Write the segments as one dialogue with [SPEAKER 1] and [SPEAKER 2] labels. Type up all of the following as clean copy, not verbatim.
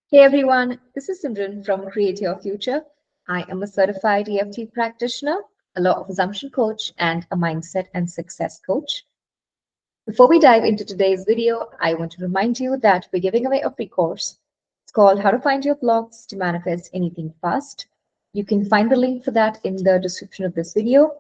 [SPEAKER 1] Hey everyone, this is Simran from Create Your Future. I am a certified EFT practitioner, a law of assumption coach, and a mindset and success coach. Before we dive into today's video, I want to remind you that we're giving away a free course. It's called How to Find Your Blocks to Manifest Anything Fast. You can find the link for that in the description of this video.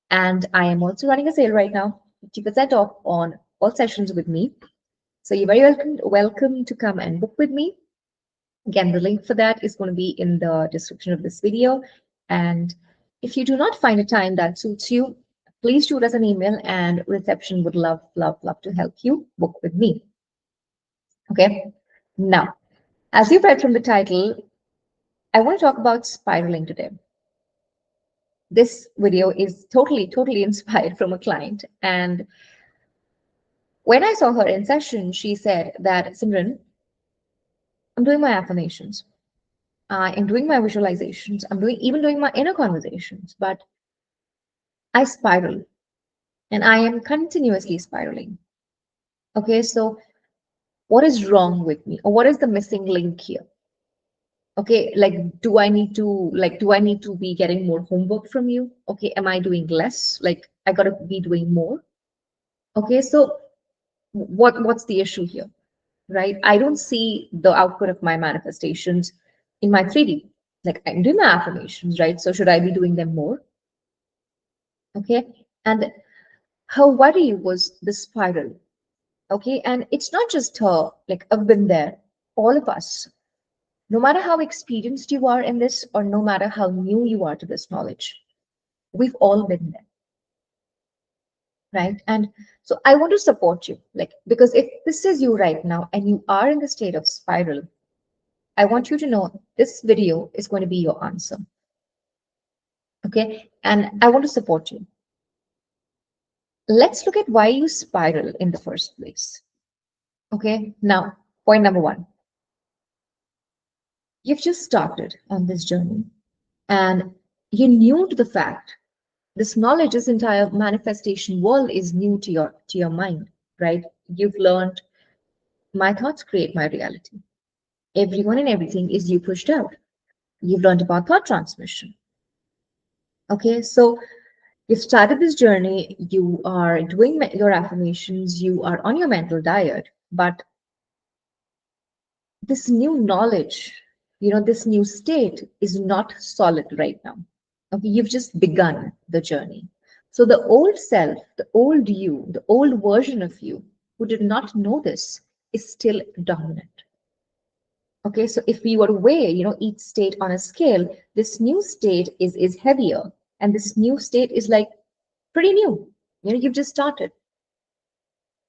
[SPEAKER 1] And I am also running a sale right now, 50% off on all sessions with me. So you're very welcome to come and book with me. Again, the link for that is going to be in the description of this video. And if you do not find a time that suits you, please shoot us an email and reception would love to help you book with me. Okay. Now, as you've read from the title, I want to talk about spiraling today. This video is totally inspired from a client. And when I saw her in session, she said that, Simran, I'm doing my affirmations. I am doing my visualizations. I'm even doing my inner conversations, but I spiral and I am continuously spiraling. Okay, so what is wrong with me, or what is the missing link here? Okay, like do I need to be getting more homework from you? Okay, am I doing less? Like I gotta be doing more. Okay, so what's the issue here? Right? I don't see the output of my manifestations in my 3D. Like I'm doing my affirmations, right? So should I be doing them more? Okay, and her worry was the spiral. Okay, and it's not just her, like I've been there, all of us, no matter how experienced you are in this, or no matter how new you are to this knowledge, we've all been there, right? And so I want to support you, like, because if this is you right now and you are in the state of spiral, I want you to know this video is going to be your answer. Okay, and I want to support you. Let's look at why you spiral in the first place. Okay, now, point number one. You've just started on this journey and you're new to the fact this knowledge, this entire manifestation world is new to your mind, right? You've learned my thoughts create my reality. Everyone and everything is you pushed out. You've learned about thought transmission. Okay, so you've started this journey, you are doing your affirmations, you are on your mental diet, but this new knowledge, this new state is not solid right now. Okay, you've just begun the journey. So the old self, the old you, the old version of you who did not know this is still dominant. Okay, so if we were to weigh, each state on a scale, this new state is heavier, and this new state is like pretty new. You've just started,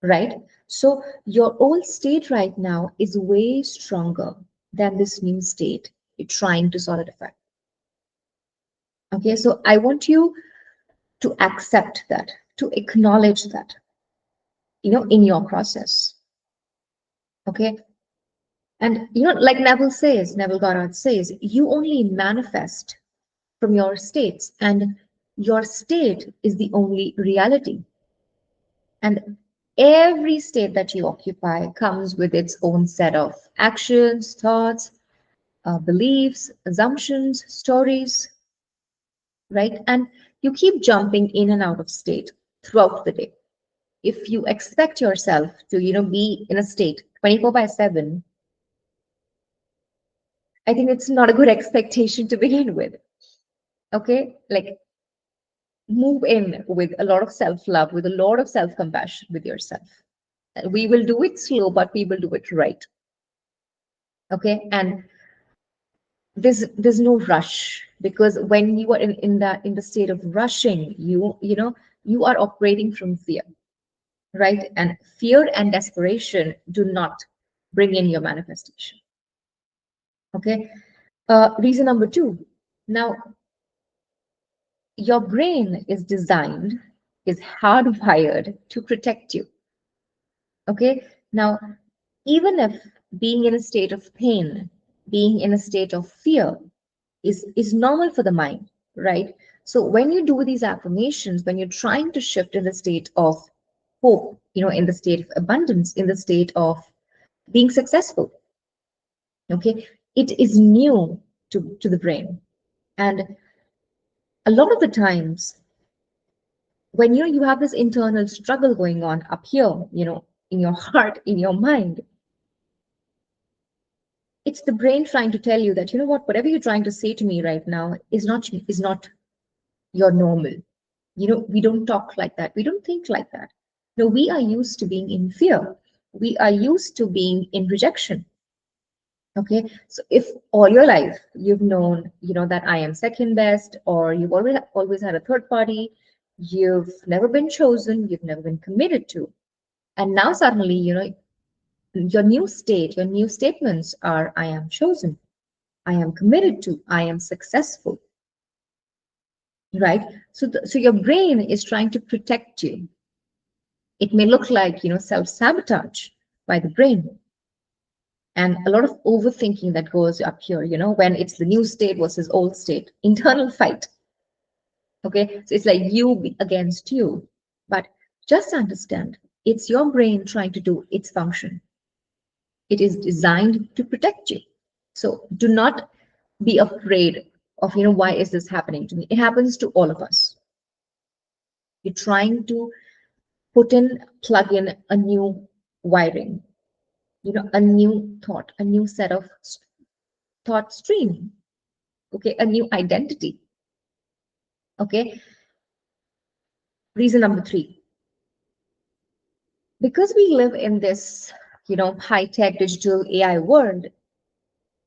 [SPEAKER 1] right? So your old state right now is way stronger than this new state you're trying to solidify. Okay, so I want you to accept that, to acknowledge that, in your process. Okay. And, like Neville Goddard says, you only manifest from your states, and your state is the only reality. And every state that you occupy comes with its own set of actions, thoughts, beliefs, assumptions, stories, right? And you keep jumping in and out of state throughout the day. If you expect yourself to, be in a state 24/7, I think it's not a good expectation to begin with. Okay, like move in with a lot of self-love, with a lot of self-compassion with yourself. We will do it slow, but we will do it right. Okay, and there's no rush, because when you are in the state of rushing, you are operating from fear, right? And fear and desperation do not bring in your manifestation. Okay, reason number two. Now, your brain is hardwired to protect you. Okay, now, even if being in a state of pain, being in a state of fear is normal for the mind, right? So when you do these affirmations, when you're trying to shift in the state of hope, in the state of abundance, in the state of being successful, Okay, it is new to the brain. And a lot of the times when you have this internal struggle going on up here, in your heart, in your mind, it's the brain trying to tell you that, what, whatever you're trying to say to me right now is not your normal. We don't talk like that. We don't think like that. No, we are used to being in fear. We are used to being in rejection. Okay. So if all your life you've known, that I am second best, or you've always had a third party, you've never been chosen, you've never been committed to. And now suddenly, your new state, your new statements are I am chosen, I am committed to, I am successful. Right? So your brain is trying to protect you. It may look like, self-sabotage by the brain, and a lot of overthinking that goes up here, when it's the new state versus old state, internal fight. Okay, so it's like you against you. But just understand, it's your brain trying to do its function. It is designed to protect you. So do not be afraid of, why is this happening to me? It happens to all of us. You're trying to plug in a new wiring, a new thought, a new set of thought stream. Okay, a new identity. Okay, reason number 3. Because we live in this, high-tech digital AI world,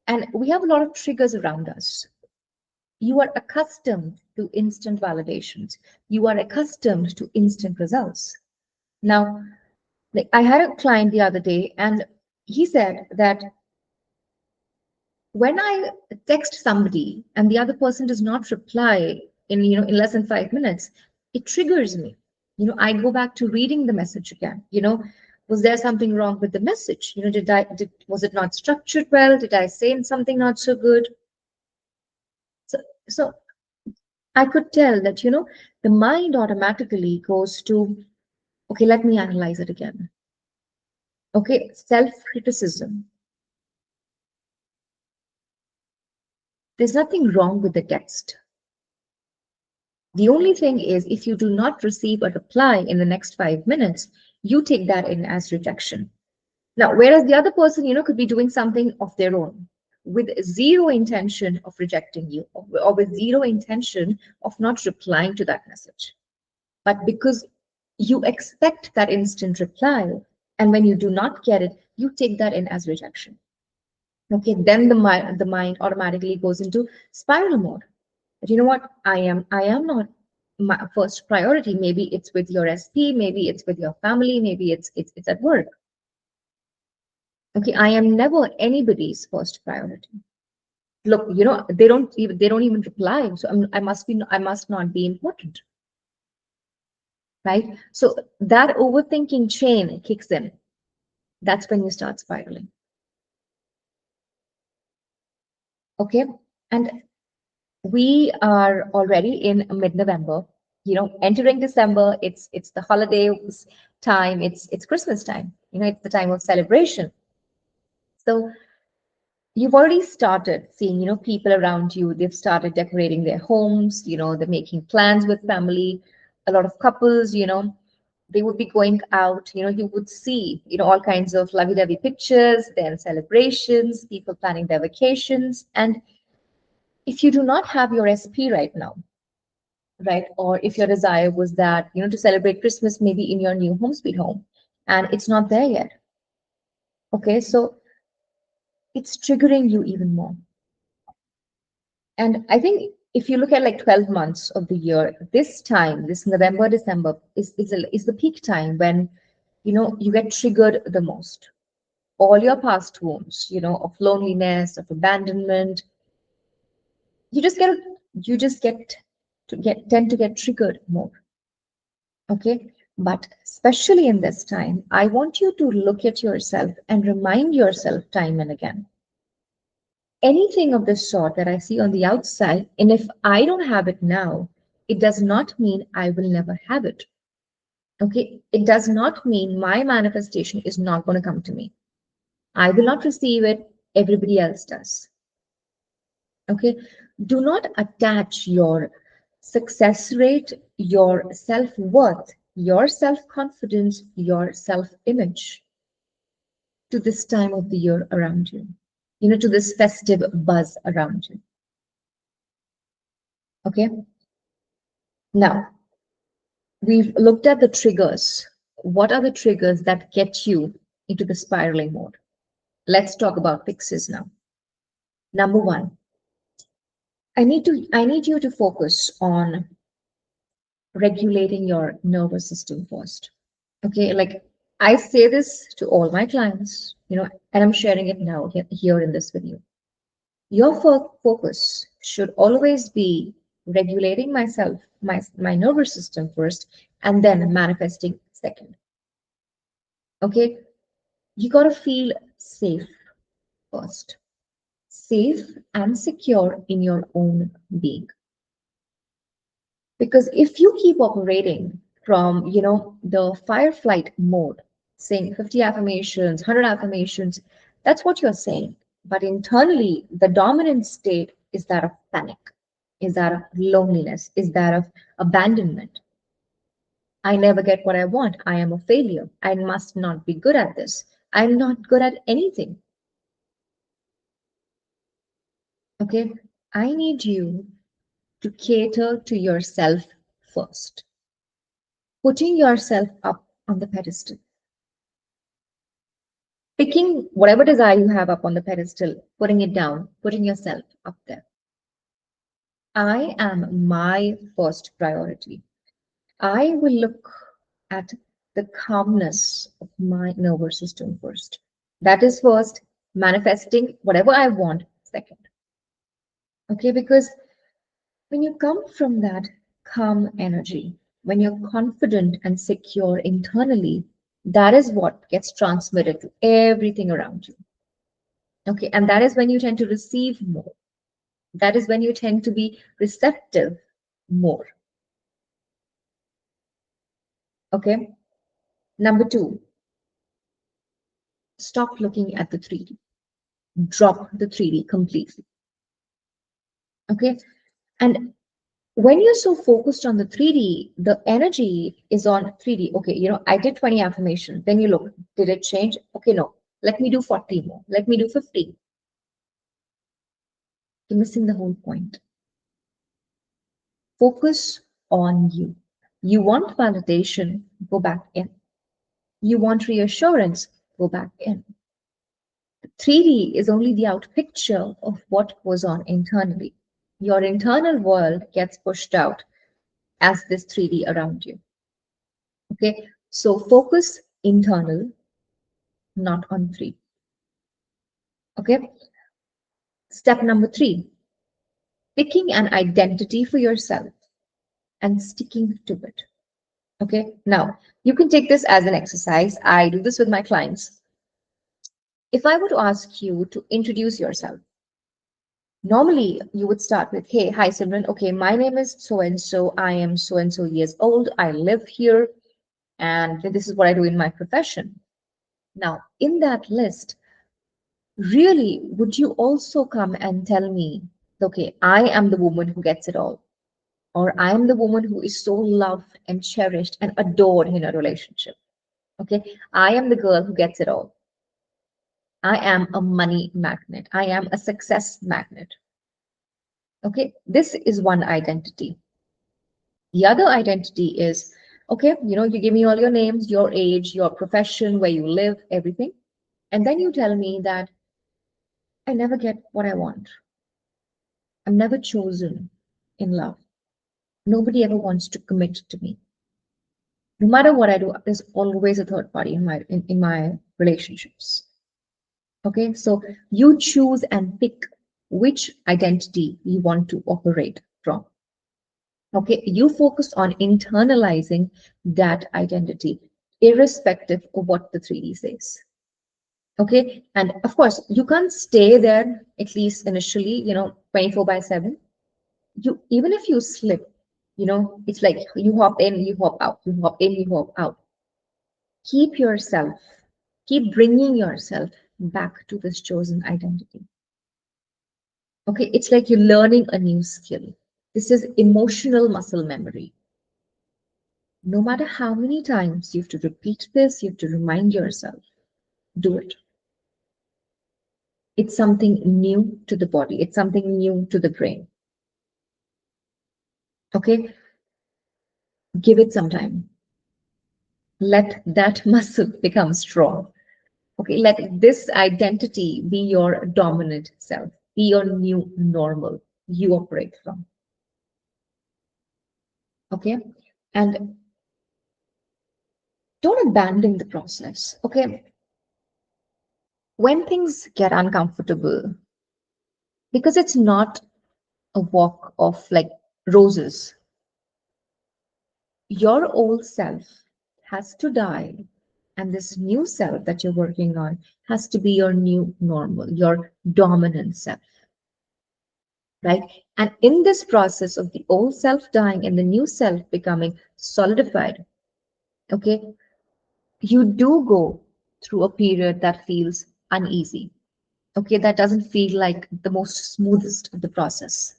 [SPEAKER 1] and we have a lot of triggers around us. You are accustomed to instant validations. You are accustomed to instant results. Now, like I had a client the other day, and he said that when I text somebody and the other person does not reply in less than 5 minutes, it triggers me. I go back to reading the message again. Was there something wrong with the message? Was it not structured well? Did I say something not so good? So I could tell that, the mind automatically goes to, okay, let me analyze it again. Okay, self-criticism. There's nothing wrong with the text. The only thing is, if you do not receive a reply in the next 5 minutes, you take that in as rejection. Now, whereas the other person, could be doing something of their own with zero intention of rejecting you, or with zero intention of not replying to that message. But because you expect that instant reply, and when you do not get it, you take that in as rejection. Okay, then the mind automatically goes into spiral mode. But you know what? I am not my first priority. Maybe it's with your SP, maybe it's with your family, maybe it's at work. Okay, I am never anybody's first priority. Look, they don't even reply, so I must not be important, right? So that overthinking chain kicks in. That's when you start spiraling. Okay, and we are already in mid-November. Entering December, it's the holidays time. It's Christmas time. It's the time of celebration. So you've already started seeing, people around you. They've started decorating their homes. They're making plans with family. A lot of couples, they would be going out. You would see, all kinds of lovey-dovey pictures, then celebrations, people planning their vacations, and if you do not have your SP right now, right, or if your desire was that, to celebrate Christmas maybe in your new home sweet home, and it's not there yet, okay, so it's triggering you even more. And I think if you look at like 12 months of the year, this time, this November, December is the peak time when, you get triggered the most. All your past wounds, of loneliness, of abandonment, you just get tend to get triggered more. Okay, but especially in this time, I want you to look at yourself and remind yourself time and again. Anything of this sort that I see on the outside, and if I don't have it now, it does not mean I will never have it. Okay, it does not mean my manifestation is not going to come to me. I will not receive it everybody else does. Okay, do not attach your success rate, your self-worth, your self-confidence, your self-image to this time of the year around you, to this festive buzz around you. Okay, now we've looked at the triggers. What are the triggers that get you into the spiraling mode? Let's talk about fixes now. Number one, I need you to focus on regulating your nervous system first. Okay, like I say this to all my clients, and I'm sharing it now here in this video. Your focus should always be regulating myself, my nervous system first, and then manifesting second. Okay, you got to feel safe first, safe and secure in your own being. Because if you keep operating from, the fire flight mode, saying 50 affirmations, 100 affirmations, that's what you're saying. But internally, the dominant state is that of panic, is that of loneliness, is that of abandonment. I never get what I want. I am a failure. I must not be good at this. I'm not good at anything. Okay, I need you to cater to yourself first, putting yourself up on the pedestal, picking whatever desire you have up on the pedestal, putting it down, putting yourself up there. I am my first priority. I will look at the calmness of my nervous system first. That is first, manifesting whatever I want second. Okay, because when you come from that calm energy, when you're confident and secure internally, that is what gets transmitted to everything around you. Okay, and that is when you tend to receive more. That is when you tend to be receptive more. Okay, number two, stop looking at the 3D. Drop the 3D completely. Okay, and when you're so focused on the 3D, the energy is on 3D. Okay, I did 20 affirmations. Then you look, did it change? Okay, no. Let me do 40 more. Let me do 50. You're missing the whole point. Focus on you. You want validation, go back in. You want reassurance, go back in. 3D is only the out picture of what goes on internally. Your internal world gets pushed out as this 3D around you. Okay, so focus internal, not on 3. Okay, step number 3, picking an identity for yourself and sticking to it. Okay, now you can take this as an exercise. I do this with my clients. If I were to ask you to introduce yourself, normally you would start with, hey, hi Simran, okay, my name is so and so, I am so and so years old, I live here, and this is what I do in my profession. Now, in that list, really, would you also come and tell me, okay, I am the woman who gets it all, or I am the woman who is so loved and cherished and adored in a relationship? Okay, I am the girl who gets it all. I am a money magnet. I am a success magnet. Okay, this is one identity. The other identity is, okay, you give me all your names, your age, your profession, where you live, everything. And then you tell me that I never get what I want. I'm never chosen in love. Nobody ever wants to commit to me. No matter what I do, there's always a third party in my relationships. Okay, so you choose and pick which identity you want to operate from. Okay, you focus on internalizing that identity, irrespective of what the 3D says. Okay, and of course, you can't stay there, at least initially, 24/7. You, even if you slip, it's like you hop in, you hop out, you hop in, you hop out. Keep bringing yourself back to this chosen identity. Okay, it's like you're learning a new skill. This is emotional muscle memory. No matter how many times you have to repeat this, you have to remind yourself, do it. It's something new to the body, it's something new to the brain. Okay, give it some time. Let that muscle become strong. Okay, let this identity be your dominant self, be your new normal you operate from. Okay, and don't abandon the process. Okay, when things get uncomfortable, because it's not a walk of like roses, your old self has to die, and this new self that you're working on has to be your new normal, your dominant self, right? And in this process of the old self dying and the new self becoming solidified, okay, you do go through a period that feels uneasy. Okay, that doesn't feel like the most smoothest of the process.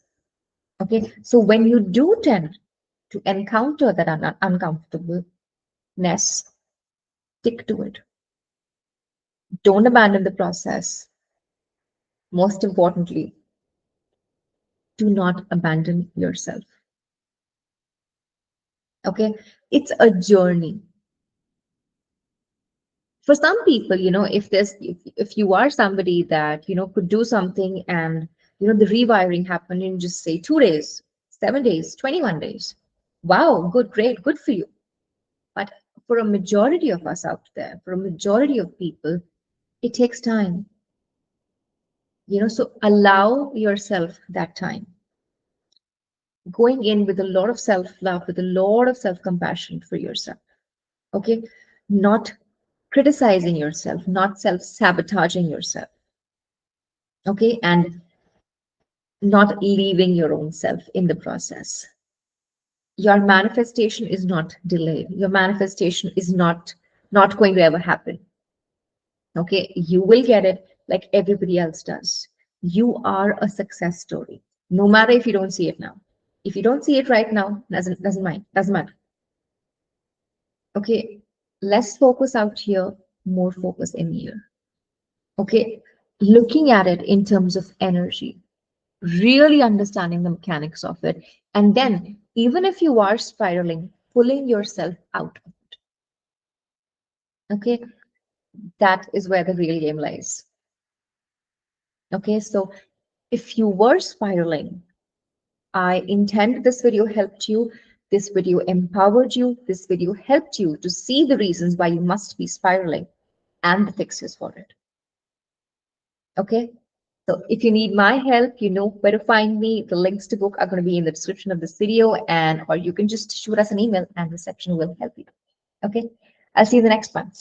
[SPEAKER 1] Okay, so when you do tend to encounter that uncomfortableness, stick to it. Don't abandon the process. Most importantly, do not abandon yourself. Okay, it's a journey. For some people, if you are somebody that could do something, and the rewiring happened in just say 2 days, 7 days, 21 days. Wow, good, great, good for you. But for a majority of us out there, for a majority of people, it takes time. So allow yourself that time. Going in with a lot of self-love, with a lot of self-compassion for yourself. Okay? Not criticizing yourself, not self-sabotaging yourself. Okay? And not leaving your own self in the process. Your manifestation is not delayed. Your manifestation is not going to ever happen. Okay? You will get it like everybody else does. You are a success story, no matter if you don't see it now. If you don't see it right now, doesn't matter. Okay, less focus out here, more focus in here. Okay, looking at it in terms of energy, really understanding the mechanics of it, and then even if you are spiraling, pulling yourself out of it. Okay, that is where the real game lies. Okay, so if you were spiraling, I intend this video helped you. This video empowered you. This video helped you to see the reasons why you must be spiraling and the fixes for it. Okay, so if you need my help, you know where to find me. The links to book are going to be in the description of this video, or you can just shoot us an email and reception will help you. Okay, I'll see you in the next one.